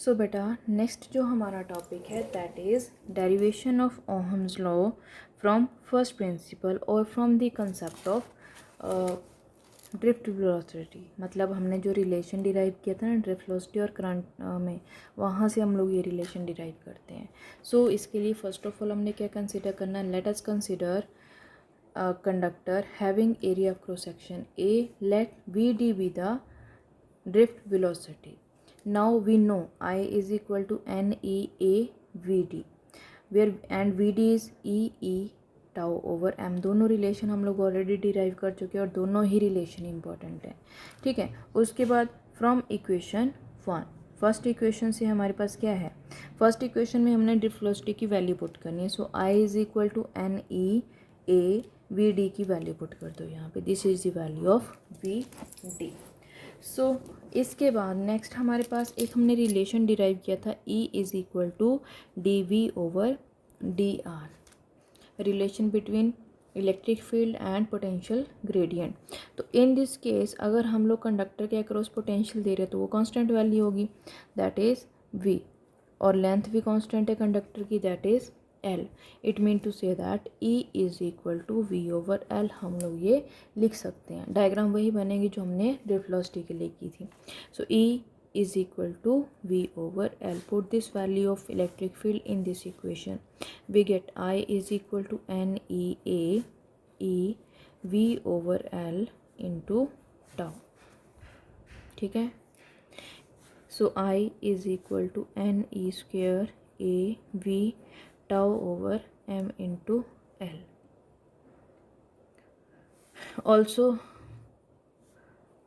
सो बेटा नेक्स्ट जो हमारा टॉपिक है that is derivation of Ohm's law from first principle और from the concept of drift velocity. मतलब हमने जो रिलेशन डिराइव किया था ना ड्रिफ्ट वेलोसिटी और करंट में, वहाँ से हम लोग ये रिलेशन डिराइव करते हैं। सो इसके लिए फर्स्ट ऑफ ऑल हमने क्या कंसिडर करना है, let us consider conductor having area of cross section A, let we D be the drift velocity. Now we know I is equal to NEA VD where and VD is EE tau over M। दोनों relation हम लोग already derive कर चुके हैं और दोनों ही relation important है। ठीक है, उसके बाद फ्रॉम इक्वेशन 1, फर्स्ट इक्वेशन से हमारे पास क्या है, फर्स्ट इक्वेशन में हमने ड्रिफ्ट वेलोसिटी की वैल्यू पुट करनी है। So I is equal to NEA VD की वैल्यू पुट कर दो यहाँ पे, this is the value of VD। So इसके बाद नेक्स्ट हमारे पास एक हमने रिलेशन डिराइव किया था E is equal to DV over DR, relation between electric field and potential gradient. तो इन दिस केस अगर हम लोग कंडक्टर के अक्रॉस पोटेंशियल दे रहे हैं तो वो कांस्टेंट वैल्यू होगी दैट इज़ V, और लेंथ भी कांस्टेंट है कंडक्टर की that is L। It mean to say that E is equal to V over L हम लोग ये लिख सकते हैं। डायग्राम वही बनेगी जो हमने ड्रिफ्ट वेलोसिटी के लिए की थी। सो E is equal to V over L. Put this value of electric field in this equation. We get I is equal to NEA E V over L into tau। ठीक है, so I is equal to NE square A V tau over M into L। Also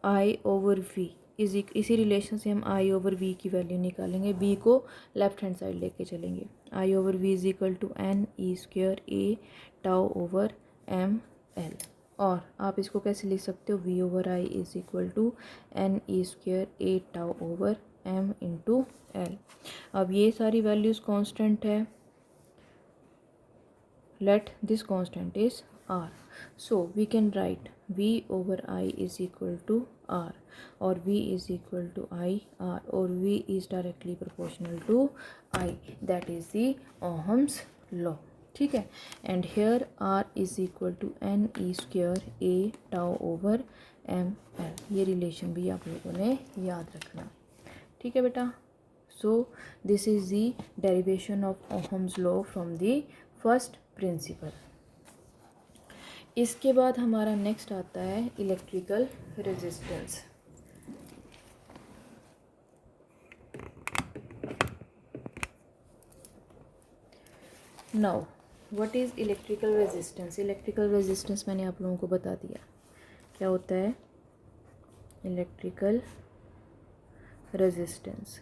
I over V इसी relation से हम I over V की value निकालेंगे, B को left hand side लेके चलेंगे। I over V is equal to NE square A tau over M L। और आप इसको कैसे लिख सकते हो, V over I is equal to NE square A tau over M into L। अब ये सारी वैल्यूज़ कांस्टेंट है, let this constant is R, so we can write V over I is equal to R, or V is equal to I R, or V is directly proportional to I, that is the Ohm's law। ठीक है, and here R is equal to NE square A tau over M L। ये relation भी आप लोगों ने याद रखना। ठीक है बेटा, so this is the derivation of Ohm's law from the first principle. इसके बाद हमारा नेक्स्ट आता है electrical resistance. Now what is electrical resistance. Electrical resistance मैंने आप लोगों को बता दिया क्या होता है। Electrical resistance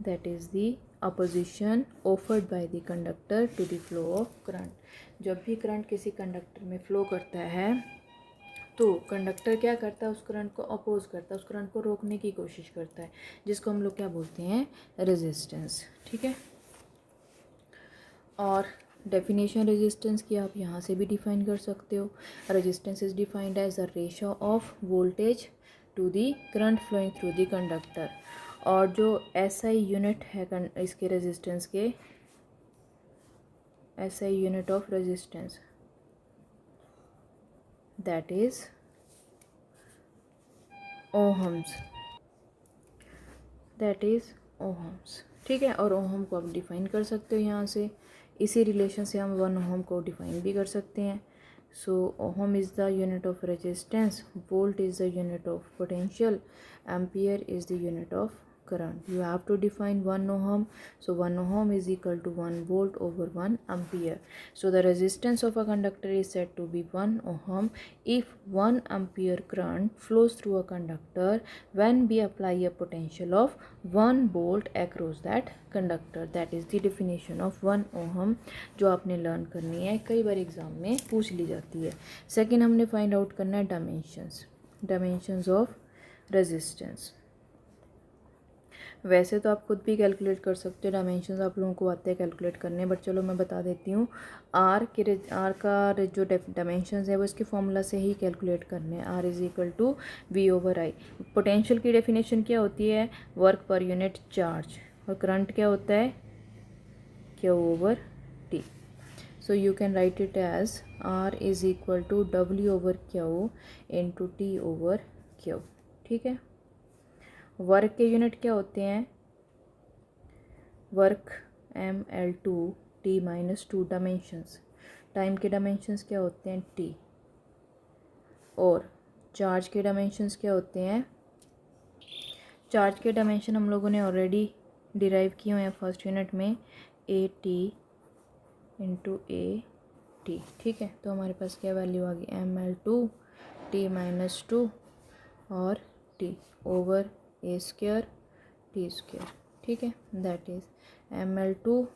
that is the opposition offered by the conductor to the flow of current। जब भी करंट किसी कंडक्टर में फ्लो करता है तो कंडक्टर क्या करता है, उस करंट को अपोज करता है, उस करंट को रोकने की कोशिश करता है, जिसको हम लोग क्या बोलते हैं, रेजिस्टेंस। ठीक है, और डेफिनेशन रेजिस्टेंस की आप यहाँ से भी डिफाइन कर सकते हो। Resistance is defined as the ratio of voltage to the current flowing through the conductor. और जो SI यूनिट है इसके रेजिस्टेंस के, SI unit of resistance that is ohms, that is ohms. ठीक है, और ओहम को आप डिफाइन कर सकते हो यहाँ से, इसी रिलेशन से हम 1 ओहम को डिफाइन भी कर सकते हैं। So ohm is the unit of resistance, volt is the unit of potential, ampere is the unit of current। You have to define 1 ohm, so 1 ohm is equal to 1 volt over 1 ampere। So the resistance of a conductor is said to be 1 ohm if 1 ampere current flows through a conductor when we apply a potential of 1 volt across that conductor। That is the definition of 1 ohm जो आपने learn करनी है, कई बार exam में पूछ ली जाती है। Second हमने फाइंड आउट करना है डायमेंशंस, डायमेंशंस ऑफ रेजिस्टेंस। वैसे तो आप खुद भी कैलकुलेट कर सकते हो, डायमेंशंस आप लोगों को आते हैं कैलकुलेट करने, बट चलो मैं बता देती हूँ। आर का जो डायमेंशंस है वो इसके फॉर्मूला से ही कैलकुलेट करने हैं। R is equal to V/I। Potential की डेफिनेशन क्या होती है? Work per unit charge. और करंट क्या होता है? Q/T। So you can write it as R is equal to W/Q into T/Q। ठीक है। वर्क के यूनिट क्या होते हैं? Work mL/2T-2 dimensions. टाइम के डायमेंशंस क्या होते हैं? T। और चार्ज के डायमेंशंस क्या होते हैं? चार्ज के डायमेंशन हम लोगों ने ऑलरेडी डिराइव किए हुए हैं फर्स्ट यूनिट में, AT इंटू AT। ठीक है, तो हमारे पास क्या वैल्यू आ गई? mL/2T-2 और T ओवर A² T²। ठीक है, that is mL/2T-2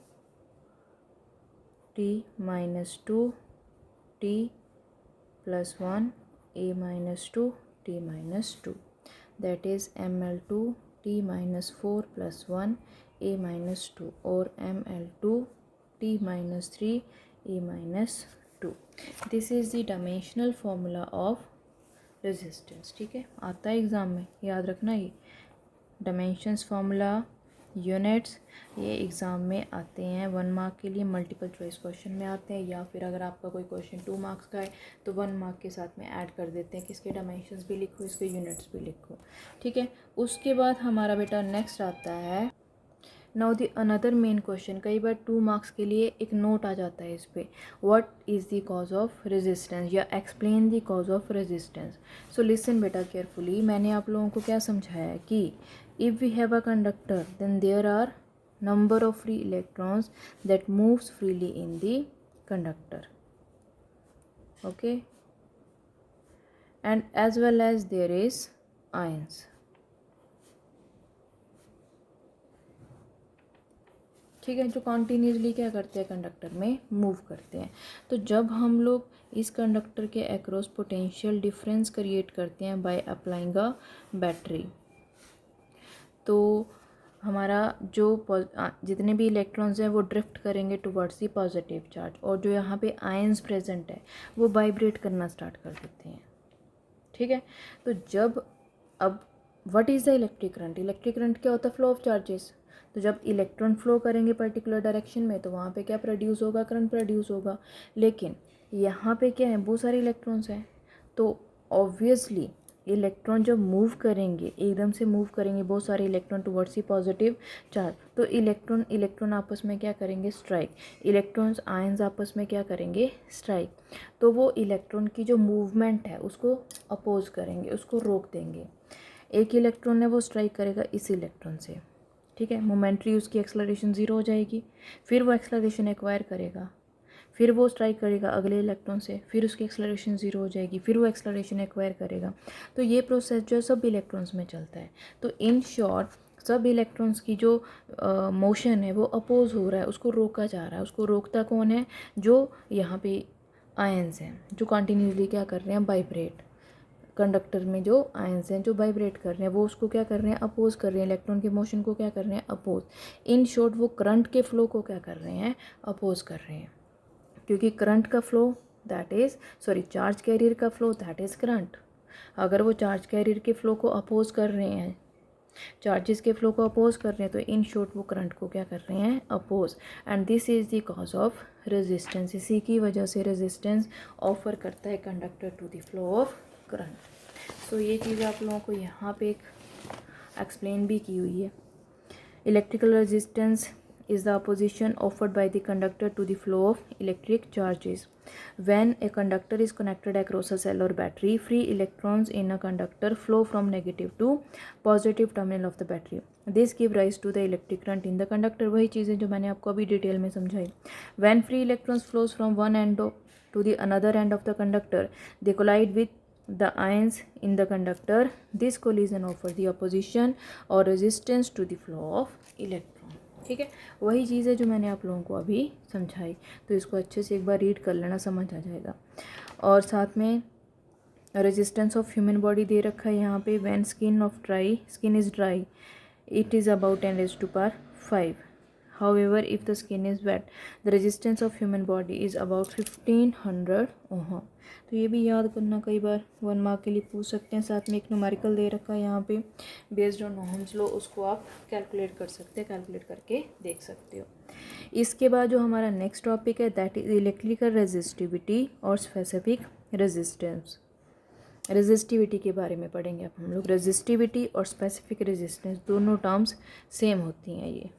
T+1 A-2 T-2, that is mL/2T-4 + 1 A-2 और mL/2T-3 A-2। This is the dimensional formula of resistance. ठीक है, आता है एग्ज़ाम में, याद रखना ये डायमेंशंस फार्मूला, यूनिट्स, ये एग्ज़ाम में आते हैं 1 मार्क के लिए, मल्टीपल चॉइस क्वेश्चन में आते हैं, या फिर अगर आपका कोई क्वेश्चन 2 मार्क्स का है तो 1 मार्क के साथ में ऐड कर देते हैं कि इसके डायमेंशंस भी लिखो, इसके यूनिट्स भी लिखो। ठीक है, उसके बाद हमारा बेटा नेक्स्ट आता है now the another main question. कई बार 2 मार्क्स के लिए एक नोट आ जाता है इस पर, what is the cause of resistance या explain the cause of resistance. So listen बेटा केयरफुली, मैंने आप लोगों को क्या समझाया है कि if we have a conductor then there are number of free electrons that moves freely in the conductor, okay, and as well as there is ions। ठीक है, जो कॉन्टीन्यूसली क्या करते हैं? कंडक्टर में मूव करते हैं। तो जब हम लोग इस कंडक्टर के अक्रॉस पोटेंशियल डिफरेंस क्रिएट करते हैं बाय अप्लाइंग अ बैटरी, तो हमारा जो जितने भी इलेक्ट्रॉन्स हैं वो ड्रिफ्ट करेंगे टुवर्ड्स दी पॉजिटिव चार्ज, और जो यहाँ पे आयंस प्रेजेंट है वो वाइब्रेट करना स्टार्ट कर देते हैं। ठीक है, तो जब अब what is the electric current? Electric current क्या होता है? Flow of charges. तो जब इलेक्ट्रॉन फ्लो करेंगे पर्टिकुलर डायरेक्शन में तो वहाँ पे क्या प्रोड्यूस होगा? करंट प्रोड्यूस होगा। लेकिन यहाँ पे क्या है? बहुत सारे इलेक्ट्रॉन्स हैं, तो ऑब्वियसली इलेक्ट्रॉन जब मूव करेंगे, एकदम से मूव करेंगे बहुत सारे electron towards the positive charge, तो इलेक्ट्रॉन आपस में क्या करेंगे? स्ट्राइक। इलेक्ट्रॉन्स आयंस आपस में क्या करेंगे? स्ट्राइक। तो वो इलेक्ट्रॉन की जो मूवमेंट है उसको अपोज करेंगे, उसको रोक देंगे। एक इलेक्ट्रॉन है वो स्ट्राइक करेगा इस इलेक्ट्रॉन से, ठीक है, मोमेंट्री उसकी एक्सेलरेशन 0 हो जाएगी, फिर वो एक्सेलरेशन एक्वायर करेगा, फिर वो स्ट्राइक करेगा अगले इलेक्ट्रॉन से, फिर उसकी एक्सेलरेशन 0 हो जाएगी, फिर वो एक्सेलरेशन एक्वायर करेगा। तो ये प्रोसेस जो है सब इलेक्ट्रॉन्स में चलता है। तो इन शॉर्ट सब इलेक्ट्रॉन्स की जो मोशन है वो अपोज हो रहा है, उसको रोका जा रहा है। उसको रोकता कौन है? जो यहाँ पे आयंस हैं जो कंटिन्यूसली क्या कर रहे हैं? वाइब्रेट। कंडक्टर में जो आयंस हैं जो वाइब्रेट कर रहे हैं वो उसको क्या कर रहे हैं? अपोज कर रहे हैं। इलेक्ट्रॉन के मोशन को क्या कर रहे हैं? अपोज। इन शॉर्ट वो करंट के फ्लो को क्या कर रहे हैं? अपोज कर रहे हैं। क्योंकि करंट का फ्लो चार्ज कैरियर का फ्लो दैट इज़ करंट। अगर वो चार्ज कैरियर के फ्लो को अपोज कर रहे हैं, चार्जेस के फ्लो को अपोज कर रहे हैं, तो इन शॉर्ट वो करंट को क्या कर रहे हैं? Oppose. And this is the cause of resistance. इसी की वजह से रेजिस्टेंस ऑफर करता है conductor to the flow of current. सो ये चीज़ आप लोगों को यहाँ पे एक एक्सप्लेन भी की हुई है। Electrical resistance is the opposition offered by the conductor to the flow of electric charges. When a conductor is connected across a cell or battery, free electrons in a conductor flow from negative to positive terminal of the battery. This give rise to the electric current in the conductor. वही चीज़ें जो मैंने आपको अभी detail में समझाई। When free electrons flows from one end to the another end of the conductor, they collide with the ions in the conductor. This collision offers the opposition or resistance to the flow of electron. ठीक है, वही चीज़ है जो मैंने आप लोगों को अभी समझाई। तो इसको अच्छे से एक बार रीड कर लेना, समझ आ जाएगा। और साथ में रेजिस्टेंस ऑफ ह्यूमन बॉडी दे रखा है यहाँ पे। When skin is dry it is about 10 raised to power 5. However, if the skin is wet, the resistance of human body is about 1500 ohm. तो ये भी याद करना, कई बार 1 मार्क के लिए पूछ सकते हैं। साथ में एक न्यूमेरिकल दे रखा है यहाँ पे बेस्ड ऑन ओहम्स लॉ, उसको आप कैलकुलेट कर सकते हैं, कैलकुलेट करके देख सकते हो। इसके बाद जो हमारा नेक्स्ट टॉपिक है दैट इज इलेक्ट्रिकल रेजिस्टिविटी और स्पेसिफिक रेजिस्टेंस। रेजिस्टिविटी के बारे में पढ़ेंगे अब हम लोग। रेजिस्टिविटी और स्पेसिफिक रेजिस्टेंस दोनों टर्म्स सेम होती हैं ये।